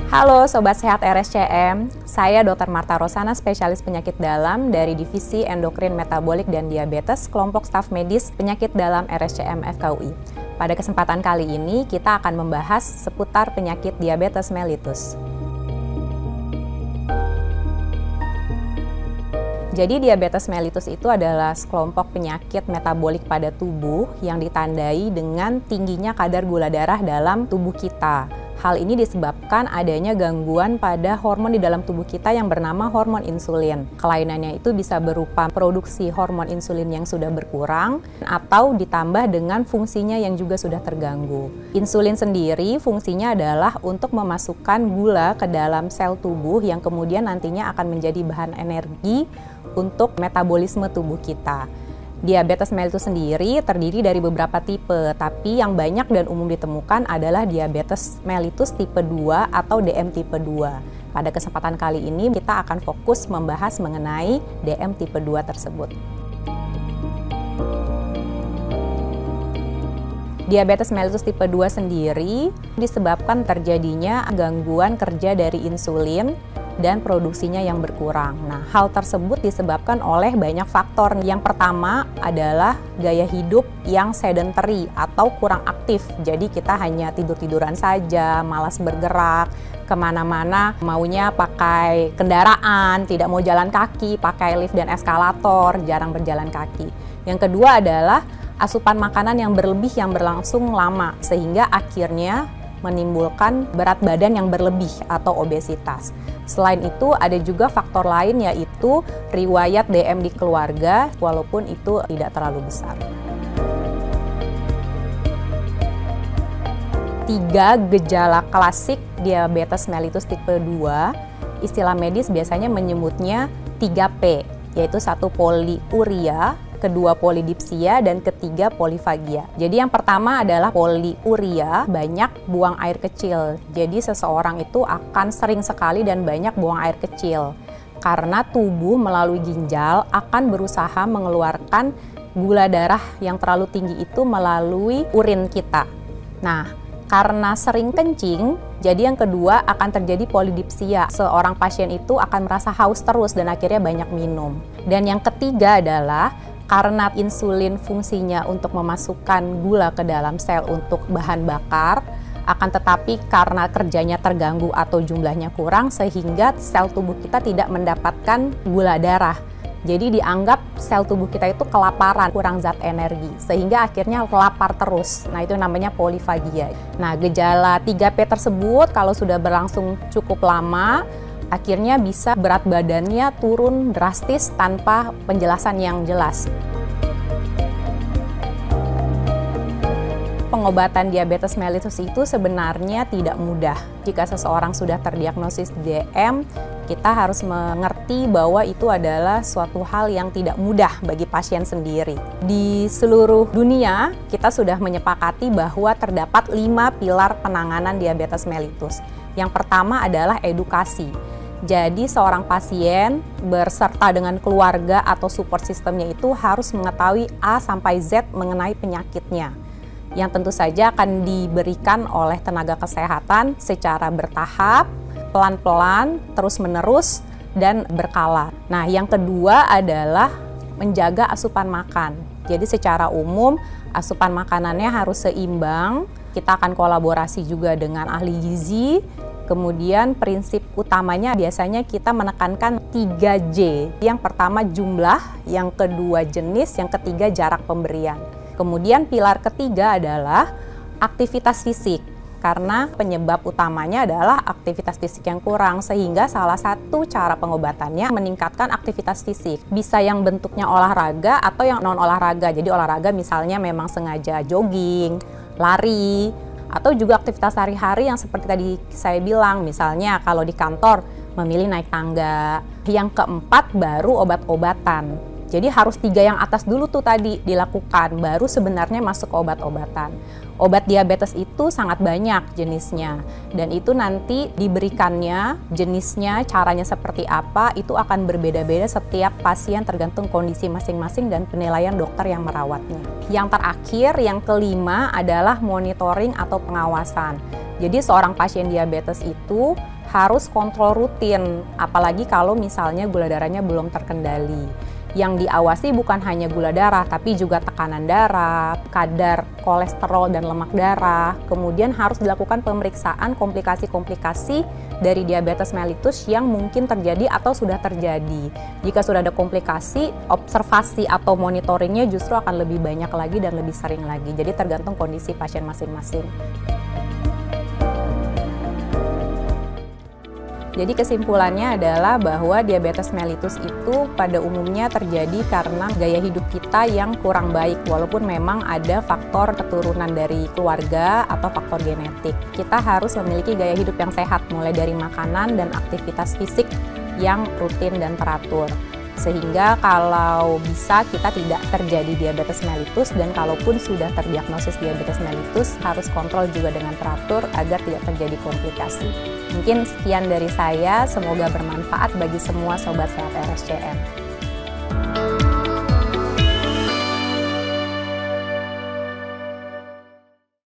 Halo Sobat Sehat RSCM, saya Dr. Marta Rosana, spesialis penyakit dalam dari Divisi Endokrin Metabolik dan Diabetes, kelompok staf medis penyakit dalam RSCM FKUI. Pada kesempatan kali ini, kita akan membahas seputar penyakit diabetes mellitus. Jadi diabetes mellitus itu adalah sekelompok penyakit metabolik pada tubuh yang ditandai dengan tingginya kadar gula darah dalam tubuh kita. Hal ini disebabkan adanya gangguan pada hormon di dalam tubuh kita yang bernama hormon insulin. Kelainannya itu bisa berupa produksi hormon insulin yang sudah berkurang atau ditambah dengan fungsinya yang juga sudah terganggu. Insulin sendiri fungsinya adalah untuk memasukkan gula ke dalam sel tubuh yang kemudian nantinya akan menjadi bahan energi untuk metabolisme tubuh kita. Diabetes mellitus sendiri terdiri dari beberapa tipe, tapi yang banyak dan umum ditemukan adalah diabetes mellitus tipe 2 atau DM tipe 2. Pada kesempatan kali ini kita akan fokus membahas mengenai DM tipe 2 tersebut. Diabetes mellitus tipe 2 sendiri disebabkan terjadinya gangguan kerja dari insulin dan produksinya yang berkurang. Nah, hal tersebut disebabkan oleh banyak faktor. Yang pertama adalah gaya hidup yang sedentary atau kurang aktif. Jadi kita hanya tidur-tiduran saja, malas bergerak, kemana-mana maunya pakai kendaraan, tidak mau jalan kaki, pakai lift dan eskalator, jarang berjalan kaki. Yang kedua adalah asupan makanan yang berlebih yang berlangsung lama, sehingga akhirnya menimbulkan berat badan yang berlebih atau obesitas. Selain itu ada juga faktor lain yaitu riwayat DM di keluarga walaupun itu tidak terlalu besar. 3 gejala klasik diabetes mellitus tipe 2, istilah medis biasanya menyebutnya 3P, yaitu 1 poliuria, kedua polidipsia, dan ketiga polifagia. Jadi yang pertama adalah poliuria, banyak buang air kecil. Jadi seseorang itu akan sering sekali dan banyak buang air kecil. Karena tubuh melalui ginjal akan berusaha mengeluarkan gula darah yang terlalu tinggi itu melalui urin kita. Nah, karena sering kencing, jadi yang kedua akan terjadi polidipsia. Seorang pasien itu akan merasa haus terus dan akhirnya banyak minum. Dan yang ketiga adalah karena insulin fungsinya untuk memasukkan gula ke dalam sel untuk bahan bakar, akan tetapi karena kerjanya terganggu atau jumlahnya kurang sehingga sel tubuh kita tidak mendapatkan gula darah. Jadi dianggap sel tubuh kita itu kelaparan, kurang zat energi, sehingga akhirnya lapar terus. Nah, itu namanya polifagia. Nah, gejala 3P tersebut kalau sudah berlangsung cukup lama, akhirnya bisa berat badannya turun drastis tanpa penjelasan yang jelas. Pengobatan diabetes mellitus itu sebenarnya tidak mudah. Jika seseorang sudah terdiagnosis DM, kita harus mengerti bahwa itu adalah suatu hal yang tidak mudah bagi pasien sendiri. Di seluruh dunia, kita sudah menyepakati bahwa terdapat 5 pilar penanganan diabetes mellitus. Yang pertama adalah edukasi. Jadi seorang pasien berserta dengan keluarga atau support sistemnya itu harus mengetahui A sampai Z mengenai penyakitnya, yang tentu saja akan diberikan oleh tenaga kesehatan secara bertahap, pelan-pelan, terus-menerus, dan berkala. Nah, yang kedua adalah menjaga asupan makan. Jadi secara umum asupan makanannya harus seimbang. Kita akan kolaborasi juga dengan ahli gizi. Kemudian prinsip utamanya biasanya kita menekankan 3J. Yang pertama jumlah, yang kedua jenis, yang ketiga jarak pemberian. Kemudian pilar ketiga adalah aktivitas fisik. Karena penyebab utamanya adalah aktivitas fisik yang kurang, sehingga salah satu cara pengobatannya meningkatkan aktivitas fisik. Bisa yang bentuknya olahraga atau yang non-olahraga. Jadi olahraga misalnya memang sengaja jogging, lari, atau juga aktivitas sehari-hari yang seperti tadi saya bilang, misalnya kalau di kantor memilih naik tangga. Yang keempat baru obat-obatan. Jadi harus 3 yang atas dulu tuh tadi dilakukan, baru sebenarnya masuk obat-obatan. Obat diabetes itu sangat banyak jenisnya, dan itu nanti diberikannya, jenisnya, caranya seperti apa, itu akan berbeda-beda setiap pasien tergantung kondisi masing-masing dan penilaian dokter yang merawatnya. Yang terakhir, yang kelima adalah monitoring atau pengawasan. Jadi seorang pasien diabetes itu harus kontrol rutin, apalagi kalau misalnya gula darahnya belum terkendali. Yang diawasi bukan hanya gula darah, tapi juga tekanan darah, kadar kolesterol dan lemak darah. Kemudian harus dilakukan pemeriksaan komplikasi-komplikasi dari diabetes mellitus yang mungkin terjadi atau sudah terjadi. Jika sudah ada komplikasi, observasi atau monitoringnya justru akan lebih banyak lagi dan lebih sering lagi. Jadi tergantung kondisi pasien masing-masing. Jadi kesimpulannya adalah bahwa diabetes mellitus itu pada umumnya terjadi karena gaya hidup kita yang kurang baik, walaupun memang ada faktor keturunan dari keluarga atau faktor genetik. Kita harus memiliki gaya hidup yang sehat, mulai dari makanan dan aktivitas fisik yang rutin dan teratur. Sehingga kalau bisa kita tidak terjadi diabetes mellitus, dan kalaupun sudah terdiagnosis diabetes mellitus harus kontrol juga dengan teratur agar tidak terjadi komplikasi. Mungkin sekian dari saya, semoga bermanfaat bagi semua Sobat Sehat RSCM.